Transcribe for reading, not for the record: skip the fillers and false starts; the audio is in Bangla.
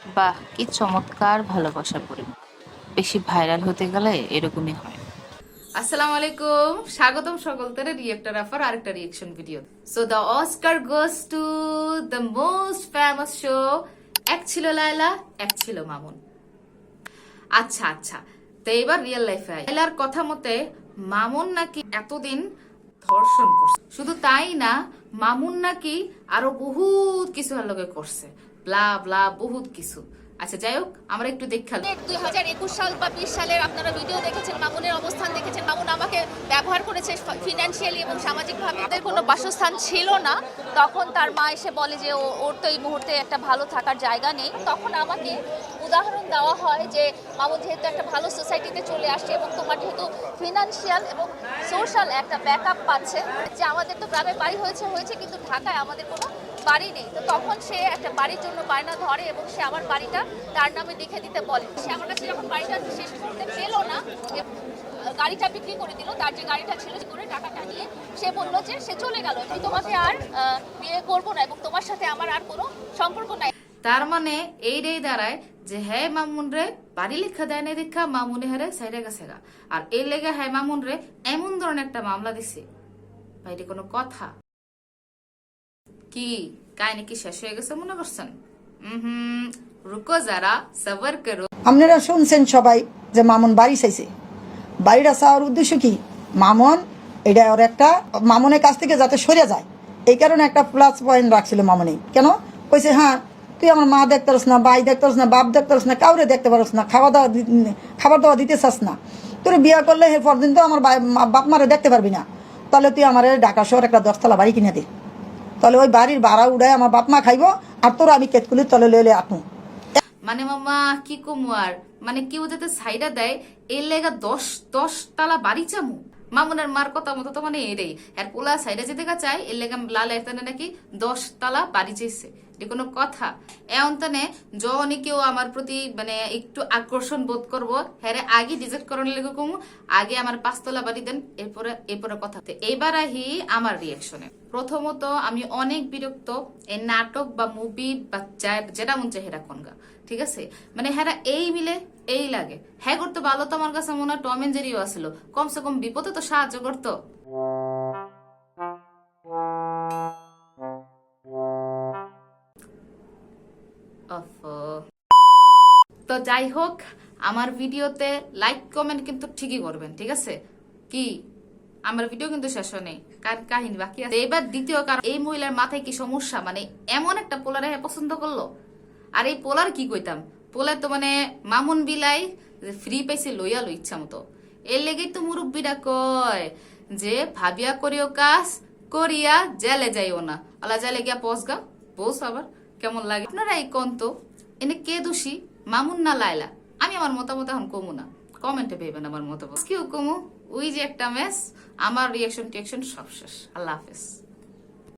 বাহ, কি চমৎকার ভালোবাসার পরিমাণ! বেশি ভাইরাল হতে গেলে এরকমই হয়। আসসালামু আলাইকুম, স্বাগতম সকলকে রিয়েক্টর আফার আরেকটা reaction video. So the Oscar goes to the most famous show এক ছিল লায়লা, এক ছিল মামুন। আচ্ছা আচ্ছা, তো এবার রিয়েল লাইফে লায়লার কথা মতে মামুন নাকি এতদিন ধর্ষণ করছে, শুধু তাই না মামুন নাকি আরো বহুত কিছু আর লগে করছে, ব্লা ব্লা বহুত কিছু। আচ্ছা যাই হোক, আমরা একটু দেখা 2021 সাল বা 20 সালের আপনারা ভিডিও দেখেছেন, মামুনের অবস্থান দেখেছেন। মামুন আমাকে ব্যবহার করেছে ফিনান্সিয়ালি এবং সামাজিকভাবে। ওদের কোনো বাসস্থান ছিল না। তখন তার মা এসে বলে যে ওর তো এই মুহূর্তে একটা ভালো থাকার জায়গা নেই। তখন আমাকে উদাহরণ দেওয়া হয় যে মামুন যেহেতু একটা ভালো সোসাইটিতে চলে আসছে এবং তোমার যেহেতু ফিনান্সিয়াল এবং সোশ্যাল একটা ব্যাকআপ পাচ্ছে, যে আমাদের তো গ্রামে বাড়ি হয়েছে কিন্তু ঢাকায় আমাদের কোনো বাড়ি নেই। তো তখন সে একটা বাড়ির জন্য বায়না ধরে এবং সে আমার বাড়িটা তার নামে লিখে দিতে বলে। সে আমার কাছে যখন বাড়িটা শেষ করতে পেল না, গাড়িটা বিক্রি করে দিল, তার যে গাড়িটা ছিল করে টাকাটা নিয়ে সে বলল যে সে চলে গেল, আমি তোমাকে আর বিয়ে করবো না এবং তোমার সাথে আমার আর কোনো সম্পর্ক নাই। তার মানে এইটাই দাঁড়ায় যে হ্যাঁ মামুন রে বাড়ি লেখা দেয় না দেখা মামুনে হারে সাইডে গেছে গা, আর এই লেগে হ্যাঁ মামুন রে এমন ধরনের একটা মামলা দিছে। ভাইটি কোনো কথা কি কাহিনী কি শেষ হয়ে গেছে মনে করছেন? রুকো যারা সবর করো। আপনারা শুনছেন সবাই যে মামুন বাড়ি চাইছে। বাড়িটা চাওয়ার উদ্দেশ্য কি? মামুন এটা ওর একটা মামুনের কাছ থেকে যাতে সরে যায়, এই কারণে একটা প্লাস পয়েন্ট রাখছিল মামুনি। কেন কইছে, হ্যাঁ তুই আমার মা দেখতে পারস না, ভাই দেখতে পারস না, বাপ দেখতে পারস না, কাউরে দেখতে পারস না, খাবার দাওয়া দিতে চাস না, তোর বিয়ে করলে এর পরদিন তো আমার বাপ মারে দেখতে পারবি না, তাহলে তুই আমার ঢাকা শহর একটা 10তলা বাড়ি কিনে দে, তাহলে ওই বাড়ির ভাড়া উড়ায় আমার বাপ মা খাইব, আর তোর আমি কেতকুলির তলে লইলে আটু। মানে মামা কি কমু আর, মানে কেউ যাতে সাইডা দেয় এর লেগা 10 তালা বাড়ি চামু। মামুনের মার কথা মতো তো মানে এটাই, আর পোলা সাইডে যেতে চায় এর লেগা লাল এখানে নাকি 10 তালা বাড়ি চাইছে। এটা কোনো কথা? এমন তানে যখনই কেউ আমার প্রতি মানে একটু আকর্ষণ বোধ করবো, হ্যাঁ আগে ডিজেক্ট করার লেগে কমু, আগে আমার 5 তলা বাড়ি দেন, এরপরে কথা। এইবার আহি আমার রিয়াকশনে। প্রথমত আমি অনেক বিরক্ত এই নাটক বা মুভি বা যেটা মন চাই হেরা কোনগা, ঠিক আছে? মানে হ্যাঁ এই মিলে এই লাগে, হ্যাঁ করতো ভালো তো আমার কাছে মনে হয় টম এন্ড জেরিও আসলো, কমসে কম বিপদে তো সাহায্য করতো। তো যাই হোক, আমার ভিডিওতে লাইক কমেন্ট কিন্তু ঠিকই করবেন, ঠিক আছে? কি আমার ভিডিও কিন্তু শেষ হয় নাই, কাহিনী বাকি আছে। এবার দ্বিতীয় কারণ, এই মহিলার মাথায় কি সমস্যা? মানে এমন একটা পোলারে পছন্দ করলো, আর এই পোলার কি কইতাম, পোলার তো মানে মামুন বিলাই ফ্রি পাইছে লইয়া লো ইচ্ছা মতো। এর লেগেই তো মুরব্বীরা কয় যে ভাবিয়া করিও কাজ, করিয়া জেলে যাইও না, আলা জেলে গিয়া পচগা বস। আবার কেমন লাগে আপনারা এই কন্ত? এনে কে দোষী, মামুন না লায়লা? আমি আমার মতামত এখন কমু না, কমেন্টে ভেবেন আমার মতামত। কেউ কমু ওই যে একটা মেস, আমার রিয়াকশন টিয়াকশন সব শেষ। আল্লাহ হাফেজ।